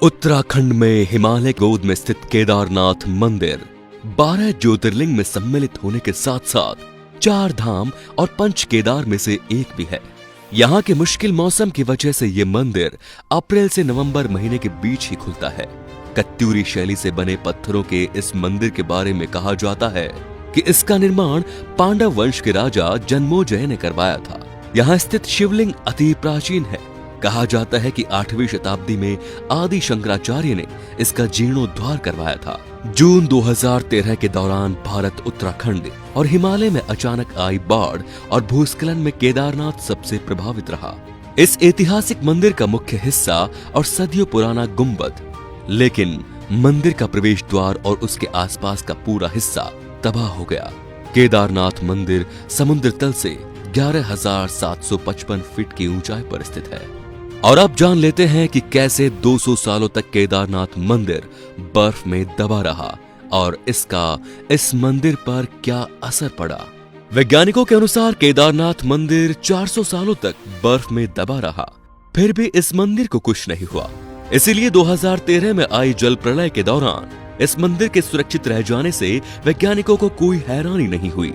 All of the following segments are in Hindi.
उत्तराखंड में हिमालय गोद में स्थित केदारनाथ मंदिर 12 ज्योतिर्लिंग में सम्मिलित होने के साथ साथ 4 धाम और 5 केदार में से एक भी है। यहाँ के मुश्किल मौसम की वजह से ये मंदिर अप्रैल से नवंबर महीने के बीच ही खुलता है। कत्यूरी शैली से बने पत्थरों के इस मंदिर के बारे में कहा जाता है कि इसका निर्माण पांडव वंश के राजा जन्मोजय ने करवाया था। यहाँ स्थित शिवलिंग अति प्राचीन है। कहा जाता है कि 8वीं शताब्दी में आदि शंकराचार्य ने इसका जीर्णोद्धार करवाया था। जून 2013 के दौरान भारत, उत्तराखंड और हिमालय में अचानक आई बाढ़ और भूस्खलन में केदारनाथ सबसे प्रभावित रहा। इस ऐतिहासिक मंदिर का मुख्य हिस्सा और सदियों पुराना गुंबद, लेकिन मंदिर का प्रवेश द्वार और उसके आसपास का पूरा हिस्सा तबाह हो गया। केदारनाथ मंदिर समुद्र तल से 11,755 फीट की ऊंचाई पर स्थित है। और अब जान लेते हैं कि कैसे 200 सालों तक केदारनाथ मंदिर बर्फ में दबा रहा और इसका इस मंदिर पर क्या असर पड़ा। वैज्ञानिकों के अनुसार केदारनाथ मंदिर 400 सालों तक बर्फ में दबा रहा, फिर भी इस मंदिर को कुछ नहीं हुआ। इसीलिए 2013 में आई जल प्रलय के दौरान इस मंदिर के सुरक्षित रह जाने से वैज्ञानिकों को कोई हैरानी नहीं हुई।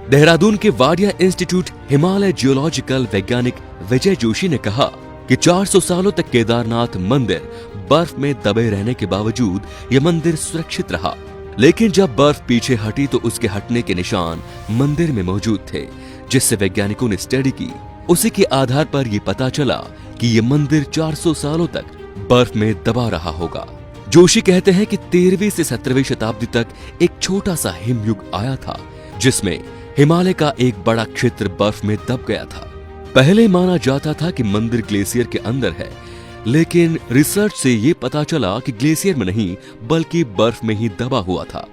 देहरादून के वाडिया इंस्टीट्यूट हिमालय जियोलॉजिकल वैज्ञानिक विजय जोशी ने कहा कि 400 सालों तक केदारनाथ मंदिर बर्फ में दबे रहने के बावजूद यह मंदिर सुरक्षित रहा, लेकिन जब बर्फ पीछे हटी तो उसके हटने के निशान मंदिर में मौजूद थे, जिससे वैज्ञानिकों ने स्टडी की। उसी के आधार पर यह पता चला कि यह मंदिर 400 सालों तक बर्फ में दबा रहा होगा। जोशी कहते हैं कि 13वीं से 17वीं शताब्दी तक एक छोटा सा हिमयुग आया था, जिसमें हिमालय का एक बड़ा क्षेत्र बर्फ में दब गया था। पहले माना जाता था कि मंदिर ग्लेशियर के अंदर है, लेकिन रिसर्च से ये पता चला कि ग्लेशियर में नहीं बल्कि बर्फ में ही दबा हुआ था।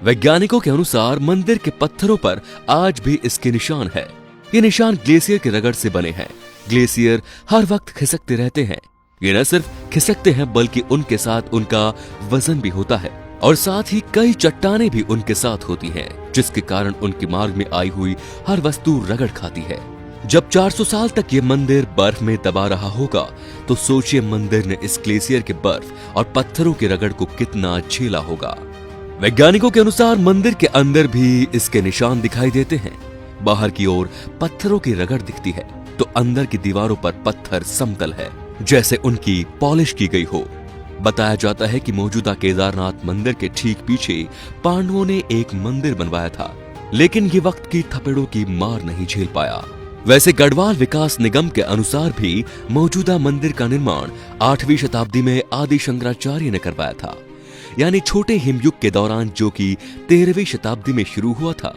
वैज्ञानिकों के अनुसार मंदिर के पत्थरों पर आज भी इसके निशान है। ये निशान ग्लेशियर के रगड़ से बने हैं। ग्लेशियर हर वक्त खिसकते रहते हैं। ये न सिर्फ खिसकते हैं बल्कि उनके साथ उनका वजन भी होता है और साथ ही कई चट्टानें भी उनके साथ होती हैं, जिसके कारण उनके मार्ग में आई हुई हर वस्तु रगड़ खाती है। जब 400 साल तक ये मंदिर बर्फ में दबा रहा होगा तो सोचिए मंदिर ने इस ग्लेशियर के बर्फ और पत्थरों के रगड़ को कितना झेला होगा। वैज्ञानिकों के अनुसार मंदिर के अंदर भी इसके निशान दिखाई देते हैं। बाहर की ओर पत्थरों की रगड़ दिखती है तो अंदर की दीवारों पर पत्थर समतल है, जैसे उनकी पॉलिश की गई हो। बताया जाता है कि मौजूदा केदारनाथ मंदिर के ठीक पीछे पांडवों ने एक मंदिर बनवाया था, लेकिन ये वक्त की थपेड़ों की मार नहीं झेल पाया। वैसे गढ़वाल विकास निगम के अनुसार भी मौजूदा मंदिर का निर्माण 8वीं शताब्दी में आदि शंकराचार्य ने करवाया था, यानी छोटे हिमयुग के दौरान, जो कि 13वीं शताब्दी में शुरू हुआ था।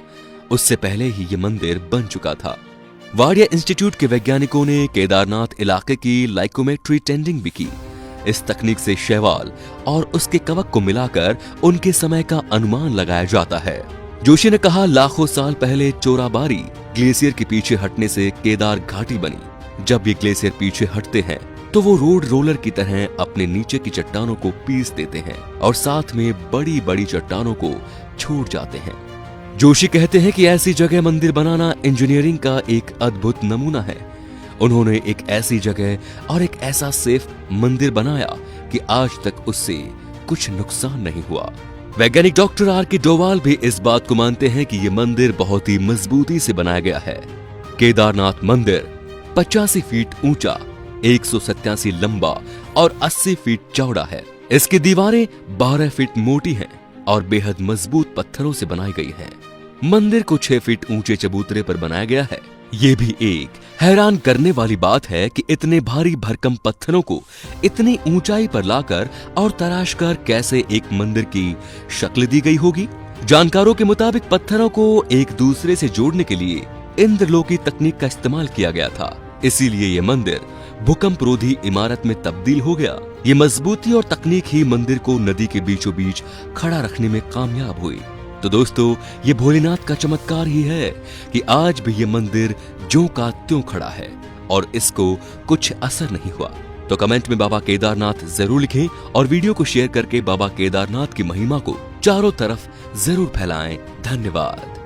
उससे पहले ही ये मंदिर बन चुका था। वाडिया इंस्टीट्यूट के वैज्ञानिकों ने केदारनाथ इलाके की लाइकोमेट्री टेंडिंग भी की। इस तकनीक से शैवाल और उसके कवक को मिलाकर उनके समय का अनुमान लगाया जाता है। जोशी ने कहा, लाखों साल पहले चोराबारी ग्लेशियर के पीछे हटने से केदार घाटी बनी। जब ये ग्लेशियर पीछे हटते हैं तो वो रोड रोलर की तरह अपने नीचे की चट्टानों को पीस देते हैं और साथ में बड़ी बड़ी चट्टानों को छोड़ जाते हैं। जोशी कहते हैं कि ऐसी जगह मंदिर बनाना इंजीनियरिंग का एक अद्भुत नमूना है। उन्होंने एक ऐसी जगह और एक ऐसा सेफ मंदिर बनाया कि आज तक उससे कुछ नुकसान नहीं हुआ। वैज्ञानिक डॉक्टर आर.के. डोवाल भी इस बात को मानते हैं कि यह मंदिर बहुत ही मजबूती से बनाया गया है। केदारनाथ मंदिर 85 फीट ऊंचा, 187 लंबा और 80 फीट चौड़ा है। इसकी दीवारें 12 फीट मोटी हैं और बेहद मजबूत पत्थरों से बनाई गई हैं। मंदिर को 6 फीट ऊंचे चबूतरे पर बनाया गया है। ये भी एक हैरान करने वाली बात है कि इतने भारी भरकम पत्थरों को इतनी ऊंचाई पर लाकर और तराशकर कैसे एक मंदिर की शक्ल दी गई होगी। जानकारों के मुताबिक पत्थरों को एक दूसरे से जोड़ने के लिए इंद्रलोकी तकनीक का इस्तेमाल किया गया था। इसीलिए ये मंदिर भूकंप रोधी इमारत में तब्दील हो गया। ये मजबूती और तकनीक ही मंदिर को नदी के बीचों बीच खड़ा रखने में कामयाब हुई। तो दोस्तों, ये भोलेनाथ का चमत्कार ही है कि आज भी ये मंदिर ज्यों का त्यों खड़ा है और इसको कुछ असर नहीं हुआ। तो कमेंट में बाबा केदारनाथ जरूर लिखें और वीडियो को शेयर करके बाबा केदारनाथ की महिमा को चारों तरफ जरूर फैलाएं। धन्यवाद।